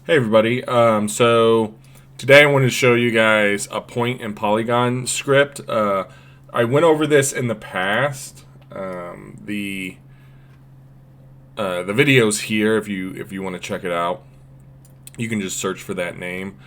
Hey everybody. So today I wanted to show you guys a point in Polygon script. I went over this in the past. The video's here if you want to check it out. You can just search for that name.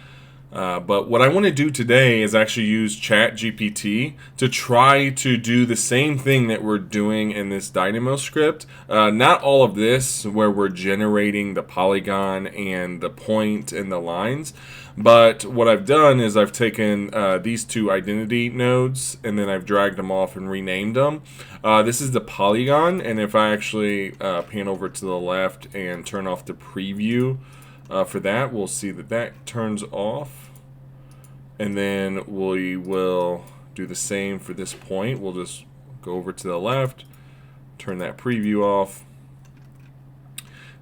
But what I want to do today is actually use ChatGPT to try to do the same thing that we're doing in this Dynamo script. Not all of this where we're generating the polygon and the point and the lines. But what I've done is I've taken these two identity nodes and then I've dragged them off and renamed them. This is the polygon, and if I actually pan over to the left and turn off the preview for that, we'll see that that turns off. And then we will do the same for this point. We'll just go over to the left, turn that preview off,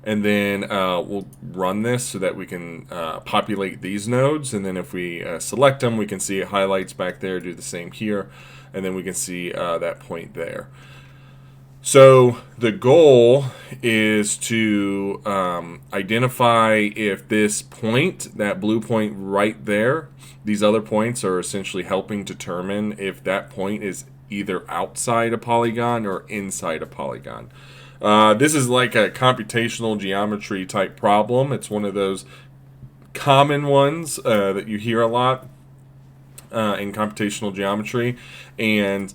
and then we'll run this so that we can populate these nodes. And then if we select them, we can see it highlights back there, do the same here, and then we can see that point there. So the goal is to identify if this point, that blue point right there, these other points are essentially helping determine if that point is either outside a polygon or inside a polygon. This is like a computational geometry type problem. It's one of those common ones that you hear a lot in computational geometry, and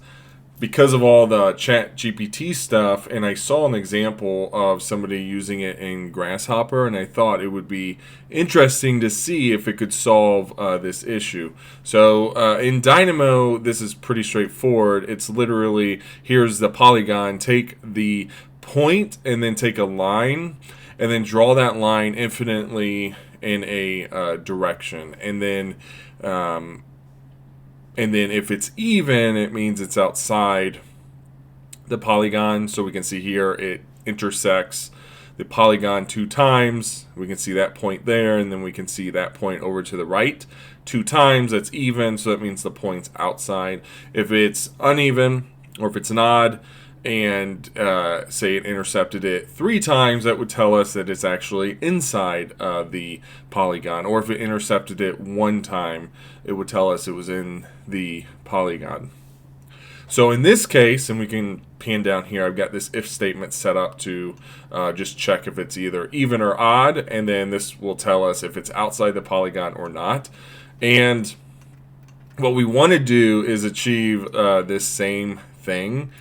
because of all the ChatGPT stuff, and I saw an example of somebody using it in Grasshopper, and I thought it would be interesting to see if it could solve this issue. So in Dynamo, this is pretty straightforward. It's literally, here's the polygon, take the point and then take a line, and then draw that line infinitely in a direction, and then if it's even, it means it's outside the polygon. So we can see here it intersects the polygon 2 times. We can see that point there, and then we can see that point over to the right 2 times. That's even, so that means the point's outside. If it's uneven, or if it's an odd, and say it intercepted it 3 times, that would tell us that it's actually inside the polygon. Or if it intercepted it 1 time, it would tell us it was in the polygon. So in this case, and we can pan down here, I've got this if statement set up to just check if it's either even or odd, and then this will tell us if it's outside the polygon or not. And what we want to do is achieve this same thing.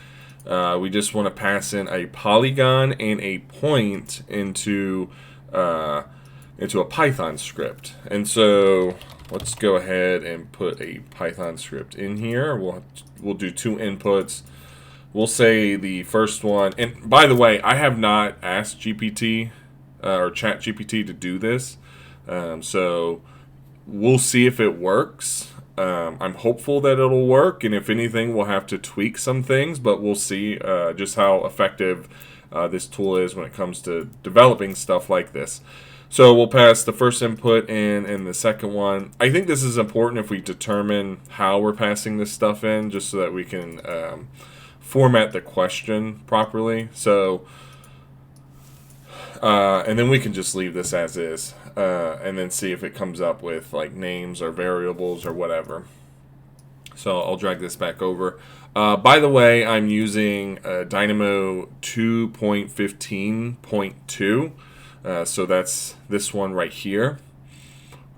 We just want to pass in a polygon and a point into a Python script. And so let's go ahead and put a Python script in here. We'll do 2 inputs. We'll say the first one, and by the way, I have not asked GPT or ChatGPT to do this, so we'll see if it works. I'm hopeful that it'll work, and if anything, we'll have to tweak some things, but we'll see just how effective this tool is when it comes to developing stuff like this. So we'll pass the first input in and the second one. I think this is important if we determine how we're passing this stuff in, just so that we can format the question properly. So, and then we can just leave this as is. And then see if it comes up with like names or variables or whatever. So I'll drag this back over. By the way, I'm using Dynamo 2.15.2. So that's this one right here.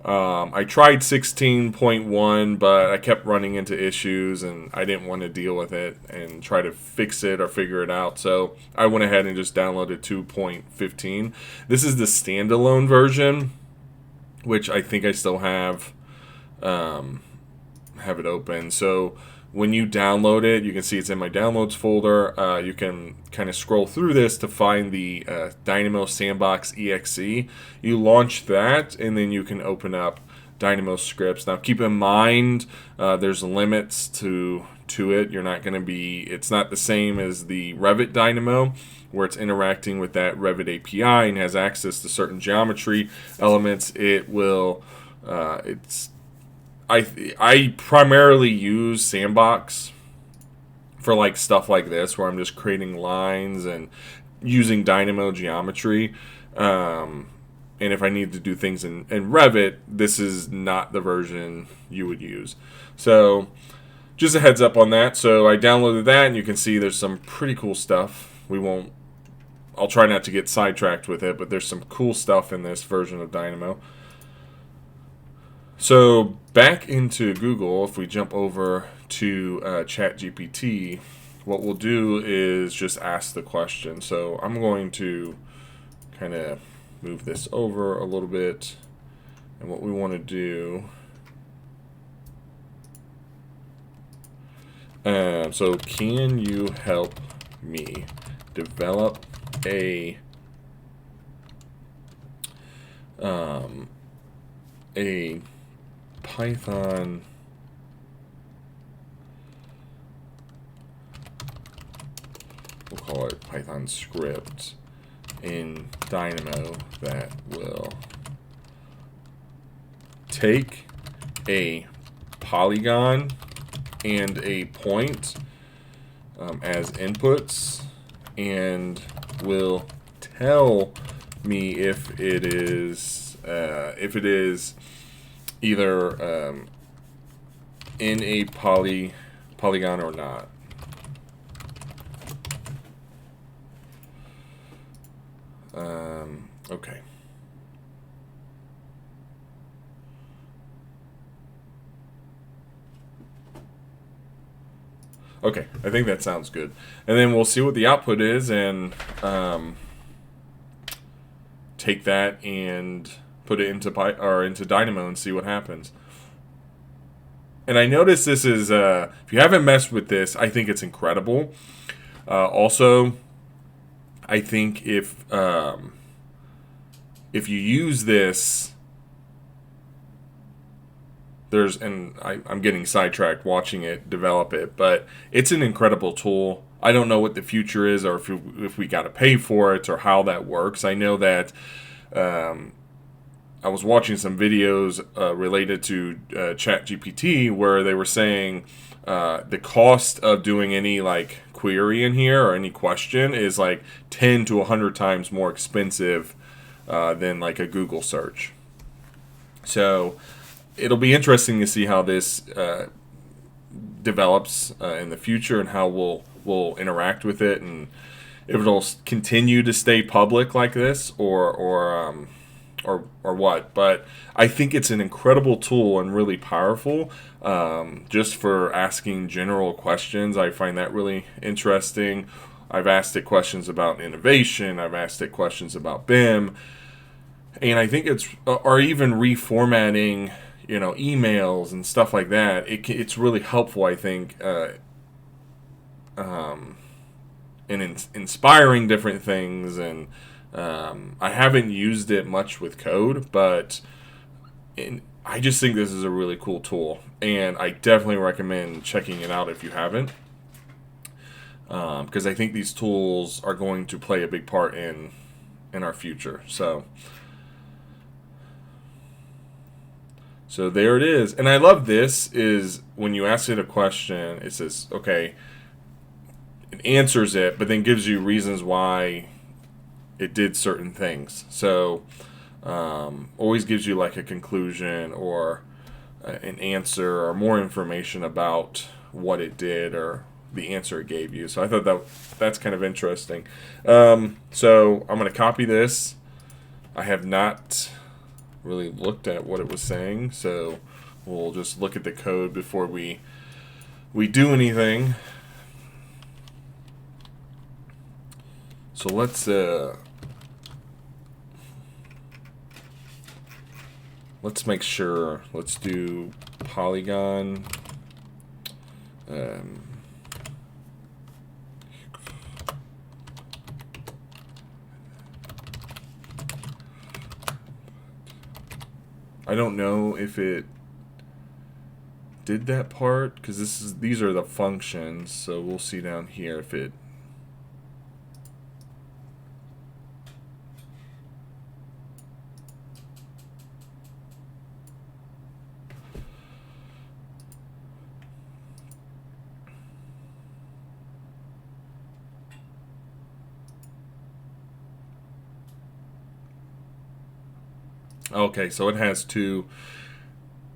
I tried 16.1, but I kept running into issues and I didn't want to deal with it and try to fix it or figure it out. So I went ahead and just downloaded 2.15. This is the standalone version, which I think I still have it open. So when you download it, you can see it's in my downloads folder. You can kind of scroll through this to find the Dynamo Sandbox exe. You launch that, and then you can open up Dynamo scripts. Now, keep in mind, there's limits to it. You're not going to be. It's not the same as the Revit Dynamo, where it's interacting with that Revit API and has access to certain geometry elements. It will. I primarily use Sandbox for like stuff like this, where I'm just creating lines and using Dynamo geometry. And if I need to do things in Revit, this is not the version you would use. So just a heads up on that. So I downloaded that, and you can see there's some pretty cool stuff. I'll try not to get sidetracked with it, but there's some cool stuff in this version of Dynamo. So back into Google, if we jump over to ChatGPT, what we'll do is just ask the question. So I'm going to kind of move this over a little bit. And what we want to do, so can you help me develop a Python we'll call it Python script in Dynamo that will take a polygon and a point as inputs, and will tell me if it is either in a polygon or not. Okay. Okay, I think that sounds good. And then we'll see what the output is, and take that and put it into Dynamo and see what happens. And I noticed this is, if you haven't messed with this, I think it's incredible. Also, I think if you use this, I'm getting sidetracked watching it develop it, but it's an incredible tool. I don't know what the future is, or if we got to pay for it, or how that works. I know that I was watching some videos related to ChatGPT where they were saying the cost of doing any like query in here or any question is like 10 to 100 times more expensive than like a Google search. So it'll be interesting to see how this develops in the future, and how we'll interact with it, and if it'll continue to stay public like this, or what. But I think it's an incredible tool and really powerful, just for asking general questions. I find that really interesting. I've asked it questions about innovation. I've asked it questions about BIM, and I think or even reformatting, emails and stuff like that. It's really helpful, I think, in inspiring different things. And I haven't used it much with code, but I just think this is a really cool tool, and I definitely recommend checking it out if you haven't, because I think these tools are going to play a big part in our future. So there it is. And I love this is when you ask it a question, it says, okay, it answers it, but then gives you reasons why it did certain things. So always gives you like a conclusion, or an answer, or more information about what it did, or the answer it gave you. So I thought that's kind of interesting. So I'm going to copy this. I have not really looked at what it was saying, so we'll just look at the code before we do anything. So let's make sure. Let's do Polygon. I don't know if it did that part, because these are the functions, so we'll see down here if it. Okay, so it has two.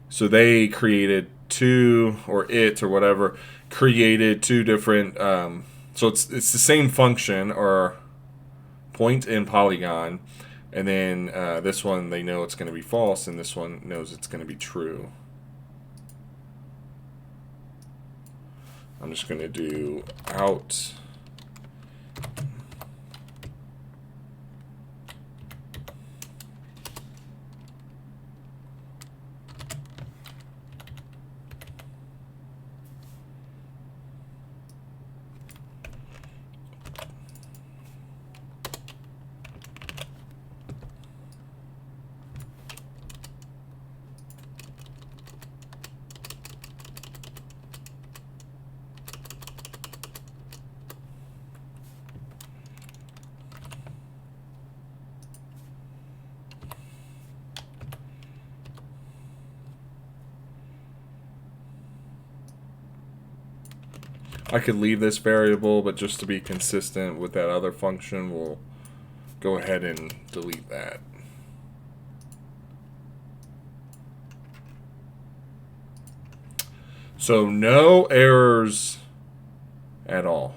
So they created two, or it, or whatever, created two different. So it's the same function or point in Polygon, and then this one they know it's going to be false, and this one knows it's going to be true. I'm just going to do out. I could leave this variable, but just to be consistent with that other function, we'll go ahead and delete that. So no errors at all.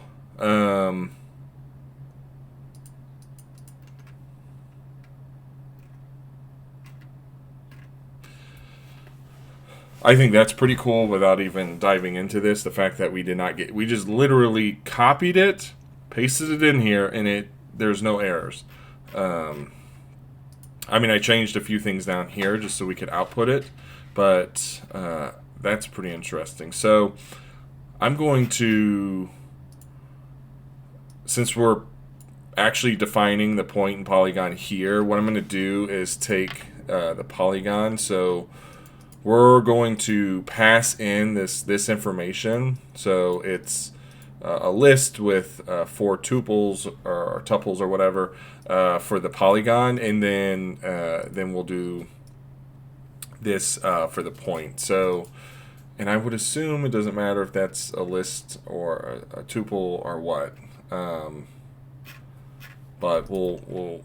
I think that's pretty cool without even diving into this. The fact that we just literally copied it, pasted it in here, and there's no errors. I mean, I changed a few things down here just so we could output it, but that's pretty interesting. So I'm going to, since we're actually defining the point in Polygon here, what I'm going to do is take the Polygon. So we're going to pass in this information. So it's a list with 4 tuples or tuples or whatever for the Polygon, and then we'll do this for the point. So, and I would assume it doesn't matter if that's a list or a tuple or what, but we'll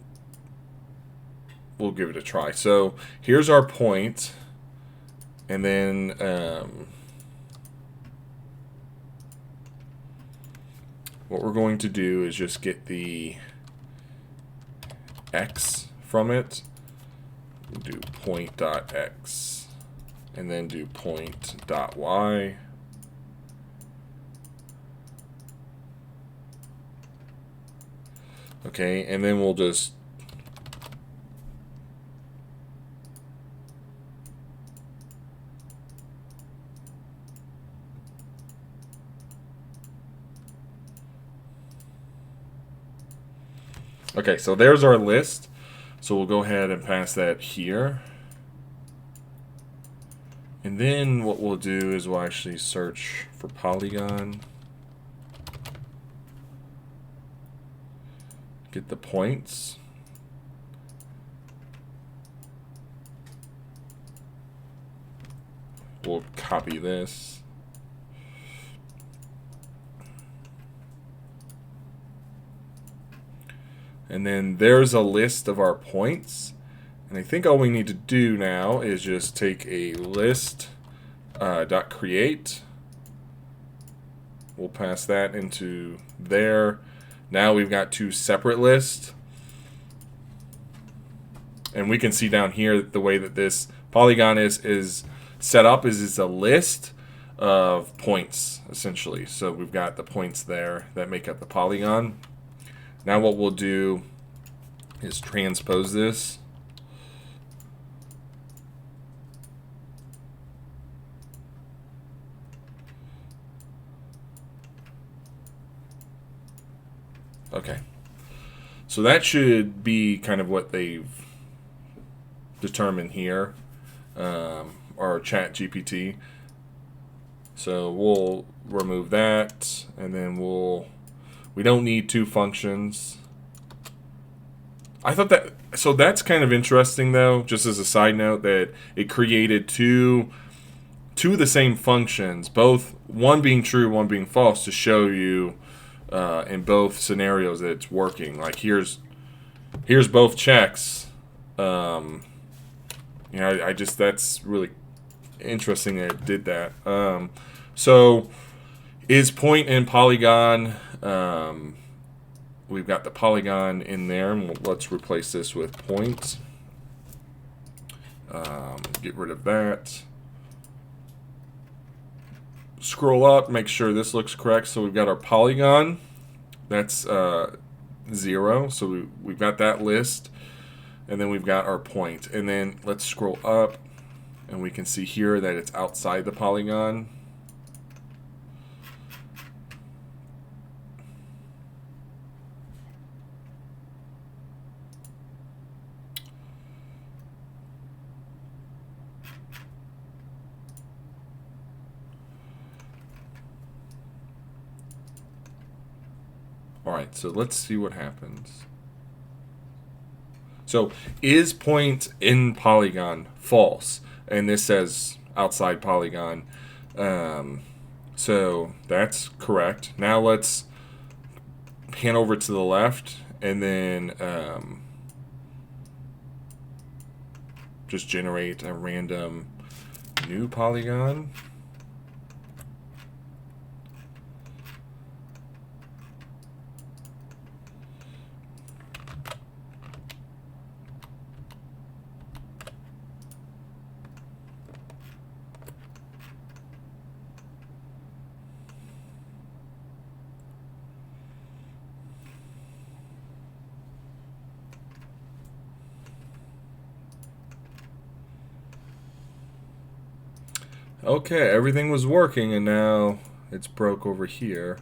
give it a try. So here's our point. And then what we're going to do is just get the x from it. We'll do point.x and then do point.y. Okay, and then we'll just okay, so there's our list. So we'll go ahead and pass that here. And then what we'll do is we'll actually search for Polygon. Get the points. We'll copy this. And then there's a list of our points. And I think all we need to do now is just take a list dot create. We'll pass that into there. Now we've got 2 separate lists. And we can see down here the way that this Polygon is set up is it's a list of points, essentially. So we've got the points there that make up the Polygon. Now what we'll do is transpose this. Okay. So that should be kind of what they've determined here, or ChatGPT. So we'll remove that, and then we don't need 2 functions. I thought that, so that's kind of interesting though, just as a side note, that it created two of the same functions, both one being true, one being false, to show you in both scenarios that it's working. Like here's both checks, and You know, I just, that's really interesting that it did that. So is point and polygon. We've got the polygon in there, and let's replace this with point. Get rid of that. Scroll up, make sure this looks correct. So we've got our polygon. That's 0. So we've got that list. And then we've got our point. And then let's scroll up, and we can see here that it's outside the polygon. Alright, so let's see what happens. So, is point in polygon false? And this says outside polygon. So, that's correct. Now let's pan over to the left, and then just generate a random new polygon. Okay, everything was working, and now it's broke over here.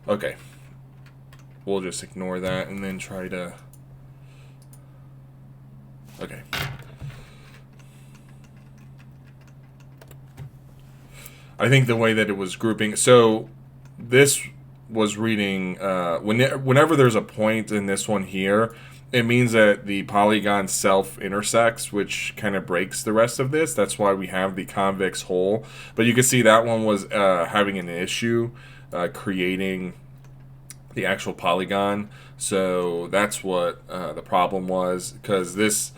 Okay, we'll just ignore that and then try to... Okay. I think the way that it was grouping... So, this was reading... whenever there's a point in this one here, it means that the polygon self-intersects, which kind of breaks the rest of this. That's why we have the convex hole. But you can see that one was having an issue creating the actual polygon. So that's what the problem was, because this...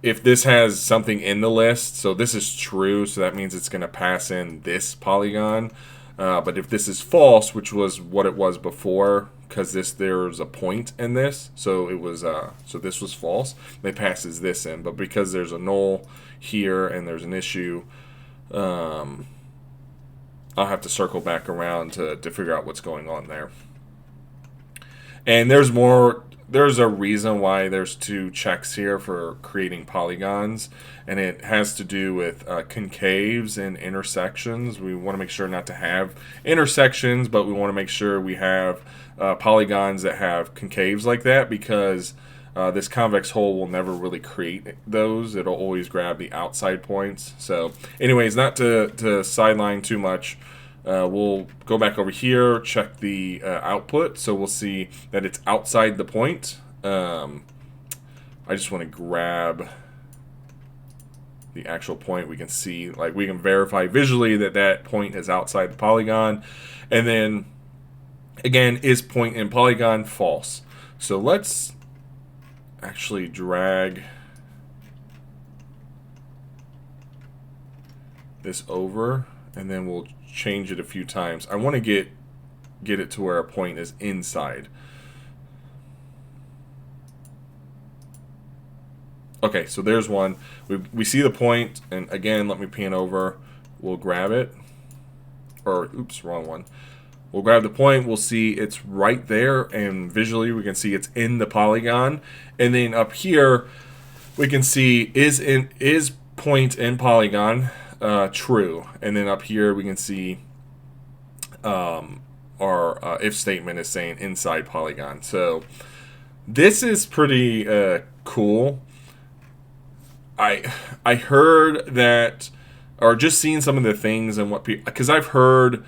If this has something in the list, so this is true, so that means it's going to pass in this polygon. But if this is false, which was what it was before, because there's a point in this, so it was so this was false, it passes this in. But because there's a null here and there's an issue, I'll have to circle back around to figure out what's going on there. And there's more. There's a reason why there's 2 checks here for creating polygons, and it has to do with concaves and intersections. We want to make sure not to have intersections, but we want to make sure we have polygons that have concaves like that, because this convex hole will never really create those. It'll always grab the outside points. So anyways, not to sideline too much, we'll go back over here, check the output. So we'll see that it's outside the point. I just want to grab the actual point. We can see, like, we can verify visually that that point is outside the polygon. And then, again, is point in polygon false? So let's actually drag this over, and then we'll change it a few times. I want to get it to where a point is inside. Okay, so there's one. We see the point, and again, let me pan over. We'll grab it. Or, oops, wrong one. We'll grab the point. We'll see it's right there, and visually we can see it's in the polygon. And then up here, we can see is point in polygon. True. And then up here we can see our if statement is saying inside polygon. So this is pretty cool. I heard that, or just seen some of the things and what people, because I've heard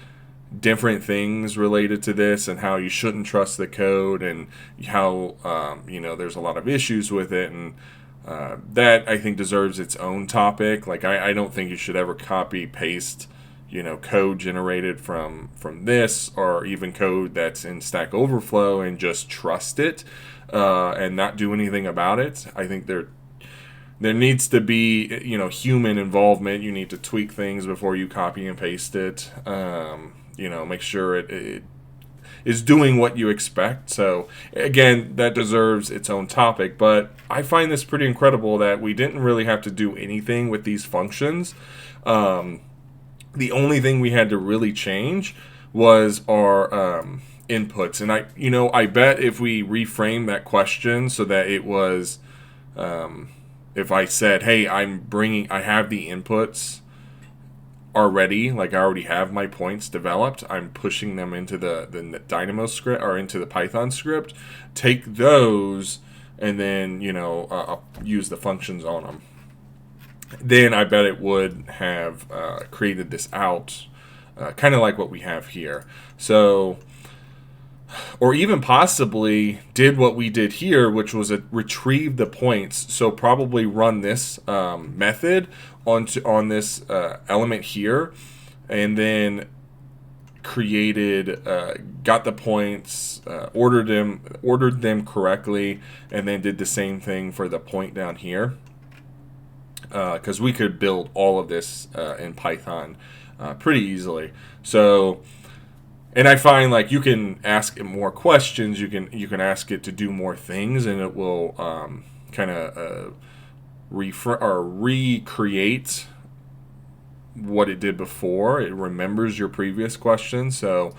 different things related to this and how you shouldn't trust the code, and how you know, there's a lot of issues with it, and that I think deserves its own topic. Like, I don't think you should ever copy paste code generated from this, or even code that's in Stack Overflow, and just trust it and not do anything about it. I think there needs to be human involvement. You need to tweak things before you copy and paste it. Make sure it is doing what you expect. So again, that deserves its own topic, but I find this pretty incredible that we didn't really have to do anything with these functions. The only thing we had to really change was our inputs. And I bet if we reframe that question so that it was, if I said, hey, I have the inputs already, like I already have my points developed, I'm pushing them into the Dynamo script, or into the Python script, take those and then I'll use the functions on them, then I bet it would have created this out, kind of like what we have here. So, or even possibly did what we did here, which was retrieve the points. So probably run this method on this element here, and then created, got the points, ordered them correctly, and then did the same thing for the point down here. Because we could build all of this in Python pretty easily. So, and I find like you can ask it more questions. You can ask it to do more things, and it will kind of recreate what it did before. It remembers your previous question. So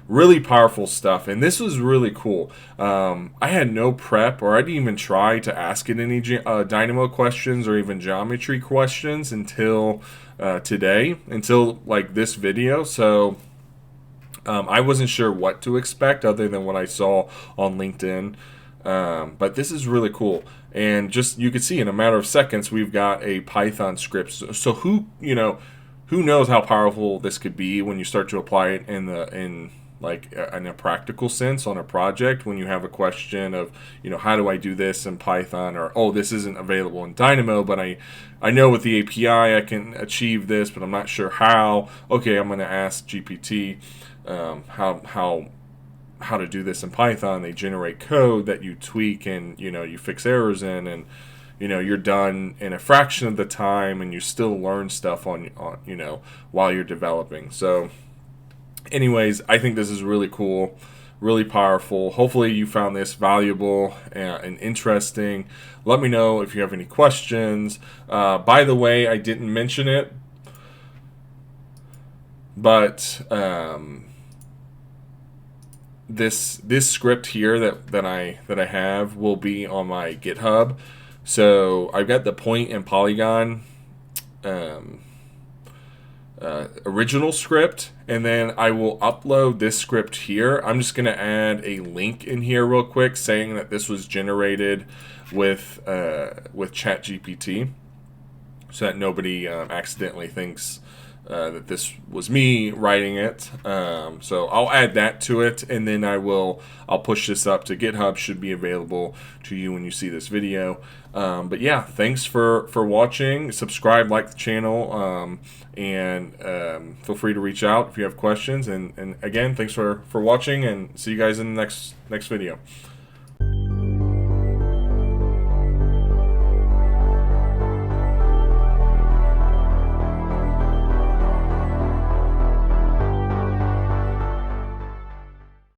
really powerful stuff, and this was really cool. I had no prep, or I didn't even try to ask it any Dynamo questions or even geometry questions until today, until like this video. So I wasn't sure what to expect other than what I saw on LinkedIn. But this is really cool, and just you can see in a matter of seconds we've got a Python script. So who knows how powerful this could be when you start to apply it in a practical sense on a project, when you have a question of, how do I do this in Python, or, oh, this isn't available in Dynamo, but I know with the API I can achieve this, but I'm not sure how. Okay, I'm going to ask GPT how to do this in Python. They generate code that you tweak and, you fix errors in, and, you're done in a fraction of the time, and you still learn stuff on while you're developing. So anyways, I think this is really cool, really powerful. Hopefully you found this valuable and interesting. Let me know if you have any questions. By the way, I didn't mention it, but this script here that I have will be on my GitHub. So I've got the point and Polygon original script, and then I will upload this script here. I'm just going to add a link in here real quick saying that this was generated with ChatGPT, so that nobody accidentally thinks that this was me writing it. So I'll add that to it, and then I'll push this up to GitHub. Should be available to you when you see this video. But yeah, thanks for watching. Subscribe, like the channel, and feel free to reach out if you have questions. And again, thanks for watching, and see you guys in the next video.